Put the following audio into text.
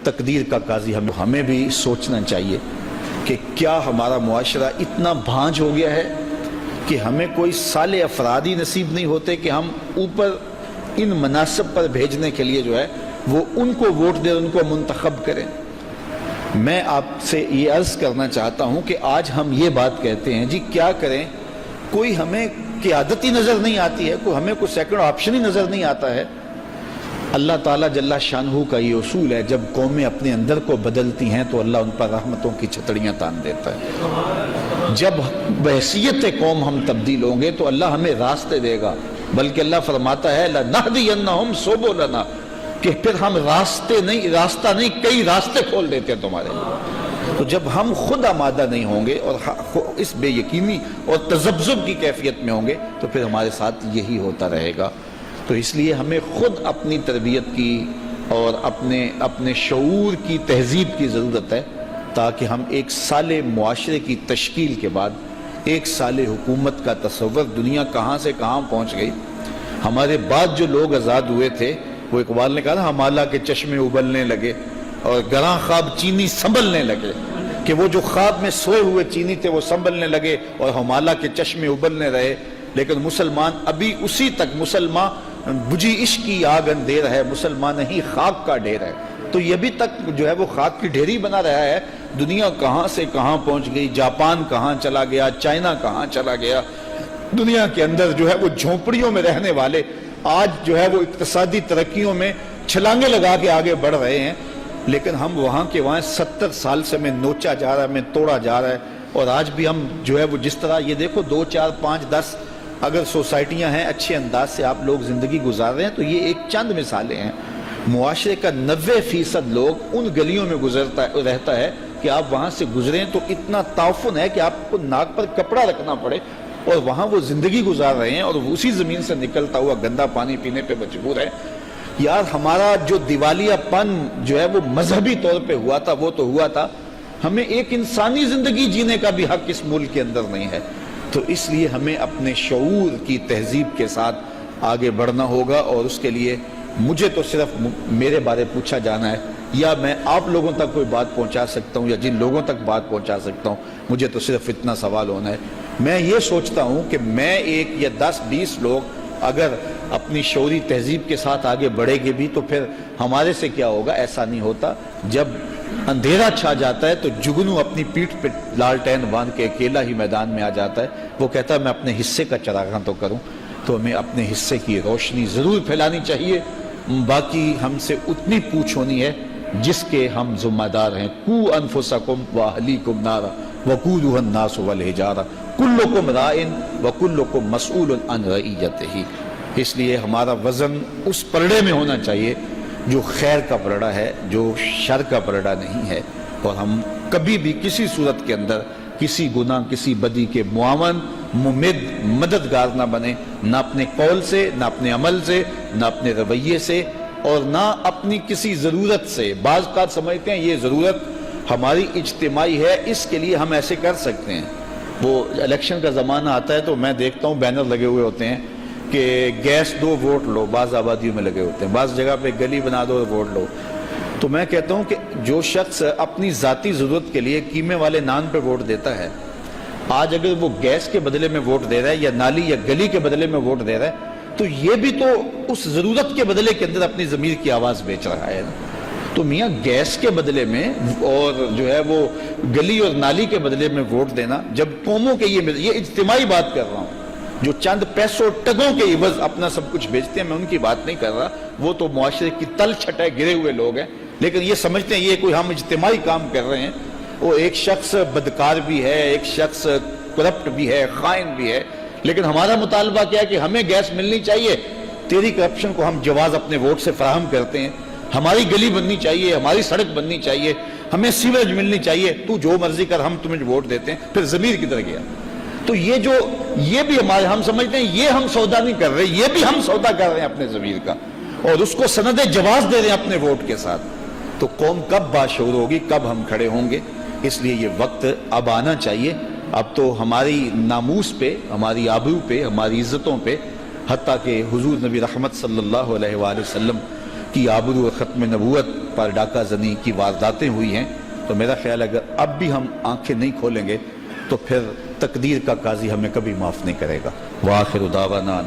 تقدیر کا قاضی ہمیں بھی سوچنا چاہیے کہ کیا ہمارا معاشرہ اتنا بھانج ہو گیا ہے کہ ہمیں کوئی صالح افراد ہی نصیب نہیں ہوتے کہ ہم اوپر ان مناصب پر بھیجنے کے لیے جو ہے وہ ان کو ووٹ دیں، ان کو منتخب کریں۔ میں آپ سے یہ عرض کرنا چاہتا ہوں کہ آج ہم یہ بات کہتے ہیں جی کیا کریں، کوئی ہمیں قیادت ہی نظر نہیں آتی ہے، ہمیں کوئی سیکنڈ آپشن ہی نظر نہیں آتا ہے۔ اللہ تعالیٰ جل شانہ کا یہ اصول ہے، جب قومیں اپنے اندر کو بدلتی ہیں تو اللہ ان پر رحمتوں کی چھتڑیاں تان دیتا ہے۔ جب بحیثیت قوم ہم تبدیل ہوں گے تو اللہ ہمیں راستے دے گا، بلکہ اللہ فرماتا ہے لَنَهْدِيَنَّهُمْ سُبُلَنَا، کہ پھر ہم راستہ نہیں کئی راستے کھول دیتے ہیں تمہارے لیے۔ تو جب ہم خود آمادہ نہیں ہوں گے اور اس بے یقینی اور تذبذب کی کیفیت میں ہوں گے تو پھر ہمارے ساتھ یہی ہوتا رہے گا۔ تو اس لیے ہمیں خود اپنی تربیت کی اور اپنے شعور کی تہذیب کی ضرورت ہے، تاکہ ہم ایک صالح معاشرے کی تشکیل کے بعد ایک صالح حکومت کا تصور، دنیا کہاں سے کہاں پہنچ گئی۔ ہمارے بعد جو لوگ آزاد ہوئے تھے، وہ اقبال نے کہا نا ہمالہ کے چشمے ابلنے لگے اور گراں خواب چینی سنبھلنے لگے، کہ وہ جو خواب میں سوئے ہوئے چینی تھے وہ سنبھلنے لگے اور ہمالہ کے چشمے ابلنے رہے۔ لیکن مسلمان ابھی اسی تک، مسلمان بجھی عشق کی آگ اندھیر ہے، مسلمان ہی خاک کا ڈھیر ہے۔ تو یہ بھی تک جو ہے وہ خاک کی ڈھیری بنا رہا ہے۔ دنیا کہاں سے کہاں پہنچ گئی، جاپان کہاں چلا گیا، چائنا کہاں چلا گیا۔ دنیا کے اندر جو ہے وہ جھونپڑیوں میں رہنے والے آج جو ہے وہ اقتصادی ترقیوں میں چھلانگیں لگا کے آگے بڑھ رہے ہیں، لیکن ہم وہاں کے وہاں 70 سال سے میں نوچا جا رہا ہے، میں توڑا جا رہا ہے۔ اور آج بھی ہم جو ہے وہ جس طرح یہ دیکھو 2 4 5 10 اگر سوسائٹیاں ہیں، اچھے انداز سے آپ لوگ زندگی گزار رہے ہیں، تو یہ ایک چند مثالیں ہیں۔ معاشرے کا 90% لوگ ان گلیوں میں رہتا ہے کہ آپ وہاں سے گزریں تو اتنا تعفن ہے کہ آپ کو ناک پر کپڑا رکھنا پڑے، اور وہاں وہ زندگی گزار رہے ہیں اور اسی زمین سے نکلتا ہوا گندا پانی پینے پہ مجبور ہے۔ یار ہمارا جو دیوالیہ پن جو ہے وہ مذہبی طور پہ ہوا تھا، وہ تو ہوا تھا، ہمیں ایک انسانی زندگی جینے کا بھی حق اس ملک کے اندر نہیں ہے۔ تو اس لیے ہمیں اپنے شعور کی تہذیب کے ساتھ آگے بڑھنا ہوگا، اور اس کے لیے مجھے تو صرف میرے بارے پوچھا جانا ہے، یا میں آپ لوگوں تک کوئی بات پہنچا سکتا ہوں، یا جن لوگوں تک بات پہنچا سکتا ہوں، مجھے تو صرف اتنا سوال ہونا ہے۔ میں یہ سوچتا ہوں کہ میں ایک یا 10 20 لوگ اگر اپنی شعوری تہذیب کے ساتھ آگے بڑھے گے بھی تو پھر ہمارے سے کیا ہوگا؟ ایسا نہیں ہوتا۔ جب اندھیرا چھا جاتا ہے تو جگنو اپنی پیٹھ پہ لالٹین باندھ کے اکیلا ہی میدان میں آ جاتا ہے، وہ کہتا ہے میں اپنے حصے کا چراغاں تو کروں۔ تو ہمیں اپنے حصے کی روشنی ضرور پھیلانی چاہیے، باقی ہم سے اتنی پوچھ ہونی ہے جس کے ہم ذمہ دار ہیں۔ قو انفسکم واہلیکم نارا وقودھا الناس والحجارہ کلکم رائن وکلکم مسئول عن رعیتہ۔ اس لیے ہمارا وزن اس پلڑے میں ہونا چاہیے جو خیر کا پلڑا ہے، جو شر کا پلڑا نہیں ہے، اور ہم کبھی بھی کسی صورت کے اندر کسی گناہ کسی بدی کے معاون مددگار نہ بنے، نہ اپنے قول سے، نہ اپنے عمل سے، نہ اپنے رویے سے، اور نہ اپنی کسی ضرورت سے۔ بعض کا سمجھتے ہیں یہ ضرورت ہماری اجتماعی ہے، اس کے لیے ہم ایسے کر سکتے ہیں۔ وہ الیکشن کا زمانہ آتا ہے تو میں دیکھتا ہوں بینر لگے ہوئے ہوتے ہیں کہ گیس دو ووٹ لو، بعض آبادیوں میں لگے ہوتے ہیں، بعض جگہ پہ گلی بنا دو ووٹ لو۔ تو میں کہتا ہوں کہ جو شخص اپنی ذاتی ضرورت کے لیے قیمے والے نان پہ ووٹ دیتا ہے، آج اگر وہ گیس کے بدلے میں ووٹ دے رہا ہے یا نالی یا گلی کے بدلے میں ووٹ دے رہا ہے، تو یہ بھی تو اس ضرورت کے بدلے کے اندر اپنی ضمیر کی آواز بیچ رہا ہے۔ تو میاں گیس کے بدلے میں اور جو ہے وہ گلی اور نالی کے بدلے میں ووٹ دینا، جب قوموں کے یہ اجتماعی بات کر رہا ہوں، جو چند پیسوں ٹگوں کے عوض اپنا سب کچھ بیچتے ہیں، میں ان کی بات نہیں کر رہا، وہ تو معاشرے کی تل چھٹے گرے ہوئے لوگ ہیں، لیکن یہ سمجھتے ہیں یہ کوئی ہم اجتماعی کام کر رہے ہیں۔ وہ ایک شخص بدکار بھی ہے، ایک شخص کرپٹ بھی ہے، خائن بھی ہے، لیکن ہمارا مطالبہ کیا ہے کہ ہمیں گیس ملنی چاہیے، تیری کرپشن کو ہم جواز اپنے ووٹ سے فراہم کرتے ہیں، ہماری گلی بننی چاہیے، ہماری سڑک بننی چاہیے، ہمیں سیوریج ملنی چاہیے، تو جو مرضی کر، ہم تمہیں ووٹ دیتے ہیں۔ پھر ضمیر کدھر گیا؟ تو یہ بھی ہمارے، ہم سمجھتے ہیں یہ ہم سودا نہیں کر رہے، یہ بھی ہم سودا کر رہے ہیں اپنے ضمیر کا، اور اس کو سند جواز دے رہے ہیں اپنے ووٹ کے ساتھ۔ تو قوم کب باشعور ہوگی، کب ہم کھڑے ہوں گے؟ اس لیے یہ وقت اب آنا چاہیے۔ اب تو ہماری ناموس پہ، ہماری آبرو پہ، ہماری عزتوں پہ، حتیٰ کہ حضور نبی رحمت صلی اللہ علیہ وآلہ وسلم کی آبرو اور ختم نبوت پر ڈاکہ زنی کی وارداتیں ہوئی ہیں، تو میرا خیال ہے اگر اب بھی ہم آنکھیں نہیں کھولیں گے تو پھر تقدیر کا قاضی ہمیں کبھی معاف نہیں کرے گا۔ وآخر دعوانا